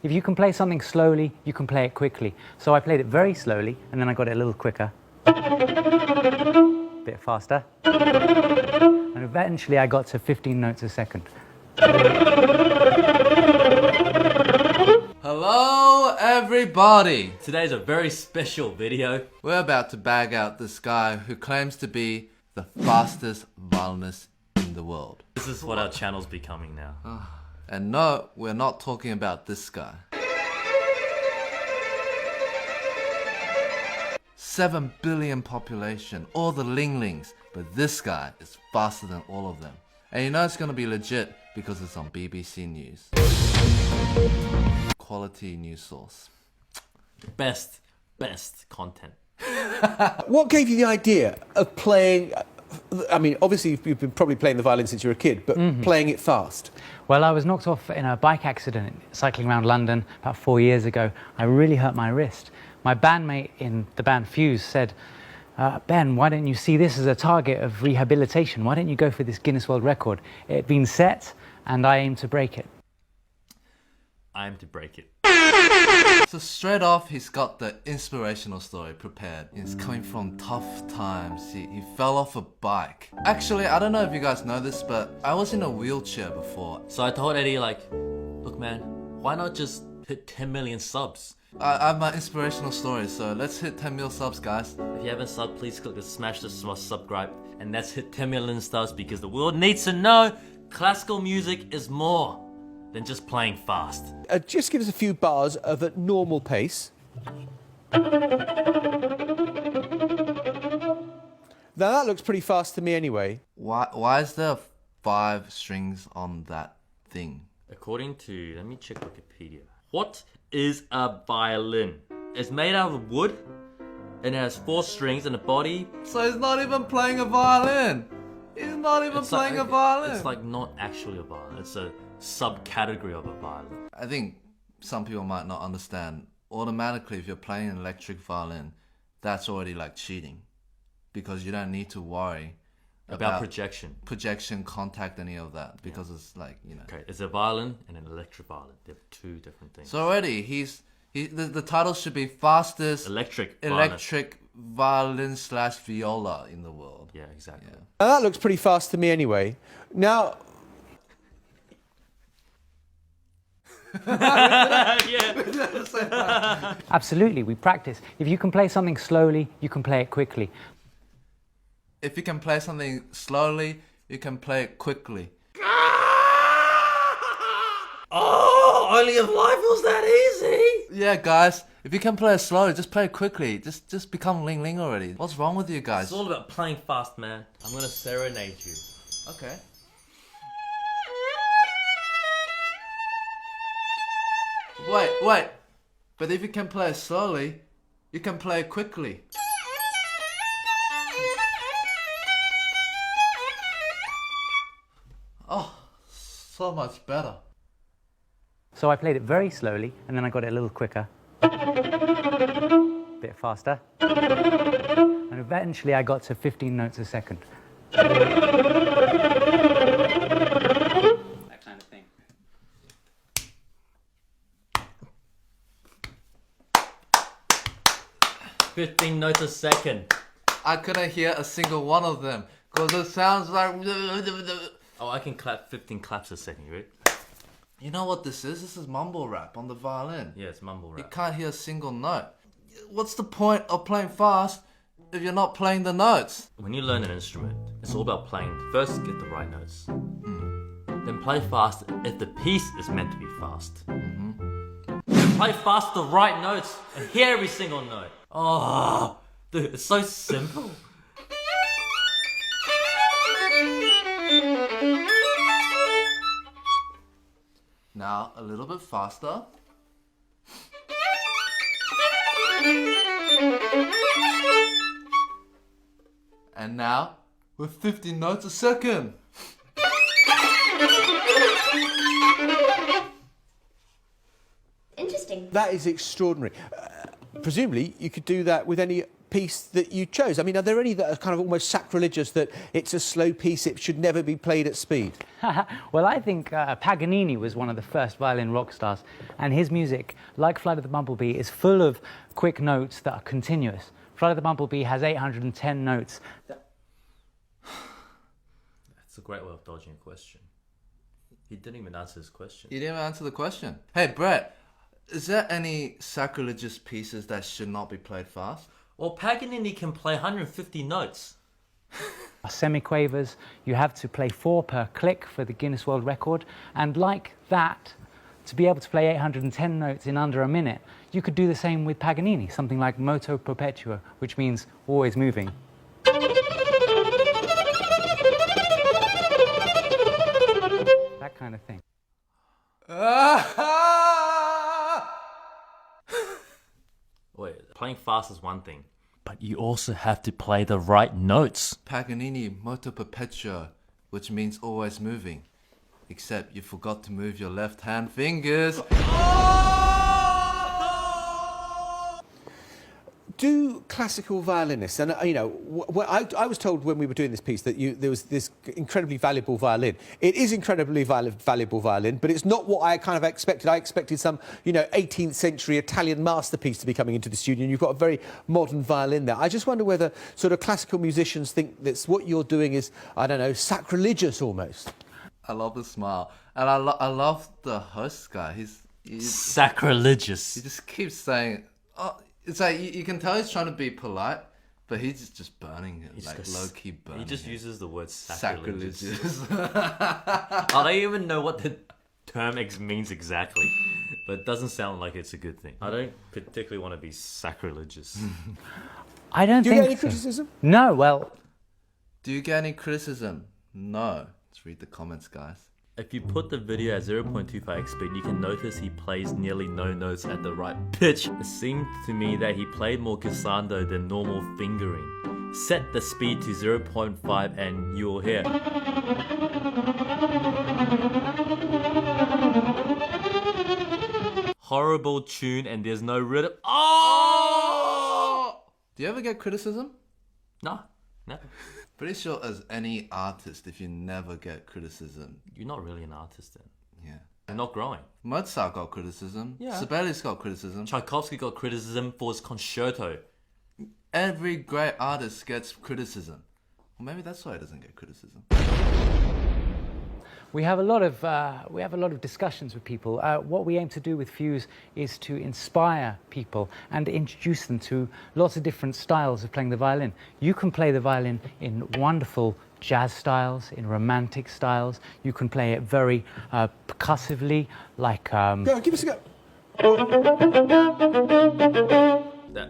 If you can play something slowly, you can play it quickly. So I played it very slowly, and then I got it a little quicker. A bit faster. And eventually I got to 15 notes a second. Hello everybody! Today's a very special video. We're about to bag out this guy who claims to be the fastest violinist in the world. This is what our channel's becoming now. And no, we're not talking about this guy. 7 billion population, all the Linglings, but this guy is faster than all of them. And you know it's gonna be legit because it's on BBC News. Quality news source. Best content. What gave you the idea of playing, I mean, obviously you've been probably playing the violin since you were a kid, but playing it fast? Well, I was knocked off in a bike accident cycling around London about 4 years ago. I really hurt my wrist. My bandmate in the band Fuse said, Ben, why don't you see this as a target of rehabilitation? Why don't you go for this Guinness World Record? It had been set, and I aim to break it. I aim to break it. So straight off, he's got the inspirational story prepared. He's coming from tough times. He fell off a bike. Actually, I don't know if you guys know this, but I was in a wheelchair before. So I told Eddie, like, look man, why not just hit 10 million subs? I have my inspirational story, so let's hit 10 mil subs, guys. If you haven't subbed, please click the smash the subscribe, and let's hit 10 million subs because the world needs to know classical music is more than just playing fast. Just give us a few bars of a normal pace. Now that looks pretty fast to me anyway. Why is there 5 strings on that thing? According to, let me check Wikipedia. What is a violin? It's made out of wood and it has 4 strings and a body. So he's not even playing a violin. He's not even playing a violin. It's like not actually a violin. It's a subcategory of a violin. I think some people might not understand. Automatically, if you're playing an electric violin, that's already like cheating, because you don't need to worry About projection, contact, any of that, because it's like, you know. Okay, it's a violin and an electric violin. They're 2 different things. So already the title should be fastest electric violin / viola in the world. Yeah, exactly. Yeah. Now that looks pretty fast to me anyway. Now, Absolutely, we practice. If you can play something slowly, you can play it quickly. If you can play something slowly, you can play it quickly. Oh, only if life was that easy. Yeah, guys, if you can play it slowly, just play it quickly. Just become Ling Ling already. What's wrong with you guys? It's all about playing fast, man. I'm gonna serenade you. Okay. Wait. But if you can play it slowly, you can play it quickly. Oh, so much better. So I played it very slowly, and then I got it a little quicker. A bit faster. And eventually I got to 15 notes a second. That kind of thing. $15 notes a second. I couldn't hear a single one of them because it sounds like. Oh, I can clap 15 claps a second, you ready? You know what this is? This is mumble rap on the violin. Yeah, it's mumble You rap. can't hear a single note. What's the point of playing fast if you're not playing the notes? When you learn an instrument, it's all about playing. First, get the right notes. Then play fast if the piece is meant to be fast. Then play fast the right notes and hear every single note. Oh, dude, it's so simple. Now, a little bit faster. And now, with 50 notes a second. Interesting. that is extraordinary. Presumably, you could do that with any piece that you chose? I mean, are there any that are kind of almost sacrilegious, that it's a slow piece, it should never be played at speed? Well, I think Paganini was one of the first violin rock stars, and his music, like Flight of the Bumblebee, is full of quick notes that are continuous. Flight of the Bumblebee has 810 notes. That's a great way of dodging a question. He didn't even answer his question. You didn't even answer the question. Hey, Brett, is there any sacrilegious pieces that should not be played fast? Well, Paganini can play 150 notes. Semiquavers, you have to play 4 per click for the Guinness World Record, and like that, to be able to play 810 notes in under a minute, you could do the same with Paganini, something like moto perpetuo, which means always moving. That kind of thing. Wait, playing fast is one thing, but you also have to play the right notes. Paganini moto perpetuo, which means always moving. Except you forgot to move your left hand fingers. Do classical violinists, and you know, I was told when we were doing this piece that there was this incredibly valuable violin. It is incredibly valuable violin, but it's not what I kind of expected. I expected some, you know, 18th century Italian masterpiece to be coming into the studio, and you've got a very modern violin there. I just wonder whether sort of classical musicians think that what you're doing is, I don't know, sacrilegious almost. I love the smile. And I love the host guy. He's Sacrilegious. He just keeps saying, oh, it's like you can tell he's trying to be polite, but he's just burning it, like low-key burning He just it. uses the word sacrilegious. Sacrilegious. I don't even know what the term means exactly, but it doesn't sound like it's a good thing. I don't particularly want to be sacrilegious. I don't Do you think get any so. criticism? No, well, Do you get any criticism? No. Let's read the comments, guys. If you put the video at 0.25x speed, you can notice he plays nearly no notes at the right pitch. It seemed to me that he played more glissando than normal fingering. Set the speed to 0.5 and you'll hear. Horrible tune and there's no rhythm. Oh! Do you ever get criticism? No. Pretty sure as any artist, if you never get criticism, You're not really an artist then. yeah. You're not growing. Mozart got criticism. Yeah. Sibelius got criticism. Tchaikovsky got criticism for his concerto. Every great artist gets criticism. Well, maybe that's why he doesn't get criticism. we have a lot of discussions with people. What we aim to do with Fuse is to inspire people and introduce them to lots of different styles of playing the violin. You can play the violin in wonderful jazz styles, in romantic styles. You can play it very percussively, like... Go on, give us a go. That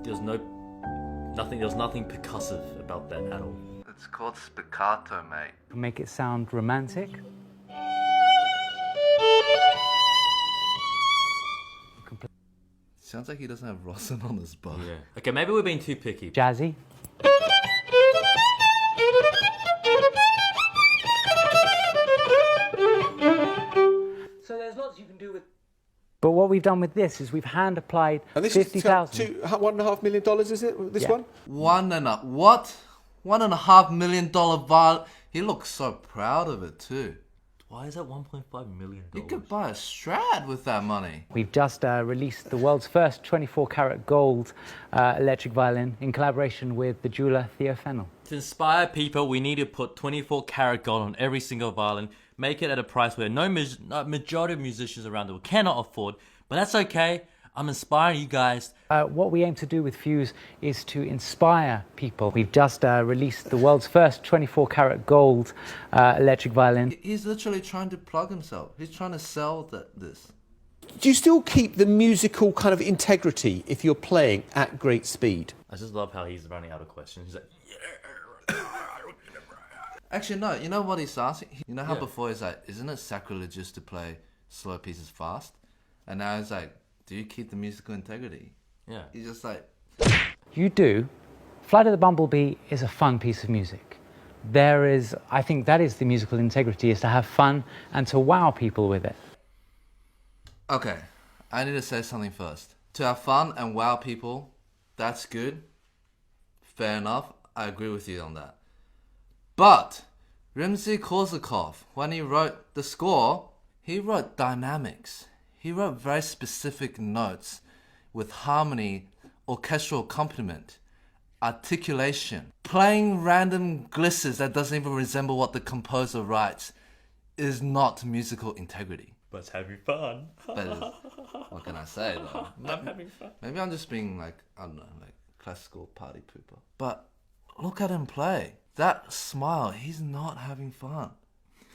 there's nothing percussive about that at all. It's called spiccato, mate. make it sound romantic. Sounds like he doesn't have Rosin on his bow. Yeah. Okay, maybe we're being too picky. Jazzy. So there's lots you can do with... But what we've done with this is we've hand applied And this 50,000. is $1.5 million, is it? This Yeah. one? $1.5 million violin. He looks so proud of it too. Why is that $1.5 million? You could buy a Strat with that money. We've just released the world's first 24-karat gold electric violin in collaboration with the jeweler Theo Fennell. To inspire people, we need to put 24 karat gold on every single violin, make it at a price where majority of musicians around the world cannot afford, but that's okay. I'm inspiring you guys. What we aim to do with Fuse is to inspire people. We've just released the world's first 24-karat gold electric violin. He's literally trying to plug himself. He's trying to sell this. Do you still keep the musical kind of integrity if you're playing at great speed? I just love how he's running out of questions. He's like, Actually, no. You know what he's asking? You know how Yeah. before he's like, isn't it sacrilegious to play slow pieces fast? And now he's like, do you keep the musical integrity? yeah. He's just like, You do. Flight of the Bumblebee is a fun piece of music. I think that is the musical integrity, is to have fun and to wow people with it. okay, I need to say something first. To have fun and wow people, that's good. Fair enough. I agree with you on that. But Rimsky-Korsakov, when he wrote the score, he wrote dynamics. He wrote very specific notes with harmony, orchestral accompaniment, articulation. Playing random glisses that doesn't even resemble what the composer writes is not musical integrity. But it's having fun. But what can I say though? I'm having fun. Maybe I'm just being like, I don't know, like classical party pooper. But look at him play. That smile, he's not having fun.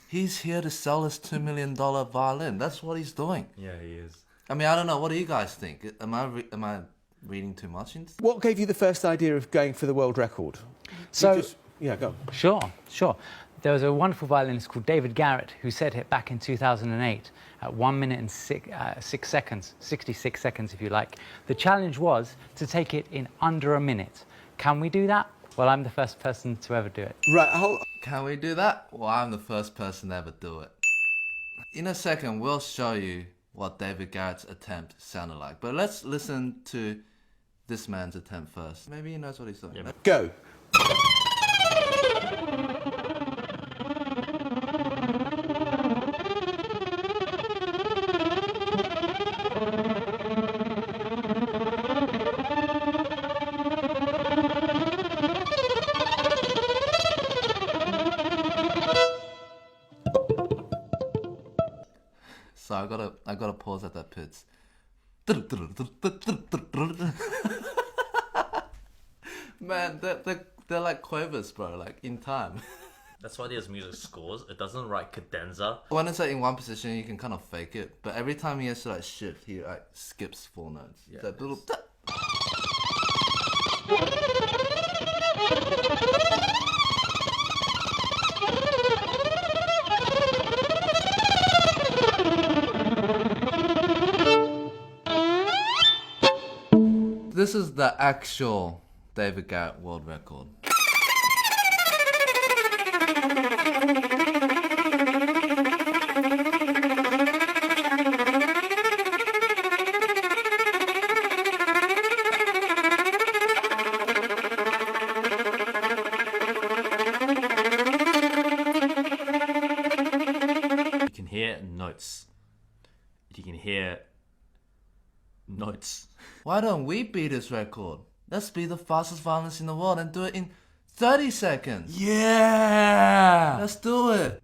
He's here to sell his $2 million violin. That's what he's doing. Yeah, he is. I mean, I don't know. What do you guys think? Am I reading too much into? What gave you the first idea of going for the world record? So, Yeah, go. Sure. There was a wonderful violinist called David Garrett who set it back in 2008 at 1 minute and 6 seconds, 66 seconds if you like. The challenge was to take it in under a minute. Can we do that? Well, I'm the first person to ever do it. Right, Can we do that? Well, I'm the first person to ever do it. In a second, we'll show you what David Garrett's attempt sounded like. But let's listen to this man's attempt first. Maybe he knows what he's doing. Yeah. go. So I gotta pause at that pitch. Man, they're like quavers, bro, like in time. That's why there's music scores. It doesn't write cadenza. When it's like in one position, you can kind of fake it, but every time he has to like shift, he like skips 4 notes. Yeah, That little. This is the actual David Garrett world record. You can hear notes. You can hear notes. Why don't we beat this record? Let's be the fastest violinist in the world and do it in 30 seconds. Yeah! Let's do it.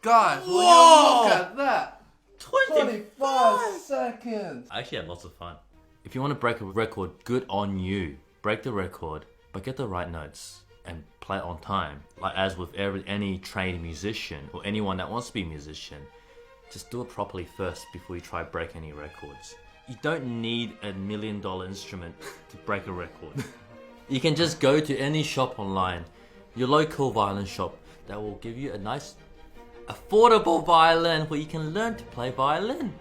Guys, will you look at that? 25 seconds. I actually had lots of fun. If you want to break a record, good on you. Break the record, but get the right notes and play it on time. Like as with any trained musician or anyone that wants to be a musician, just do it properly first before you try break any records. You don't need $1 million instrument to break a record. You can just go to any shop online, your local violin shop, that will give you a nice affordable violin where you can learn to play violin.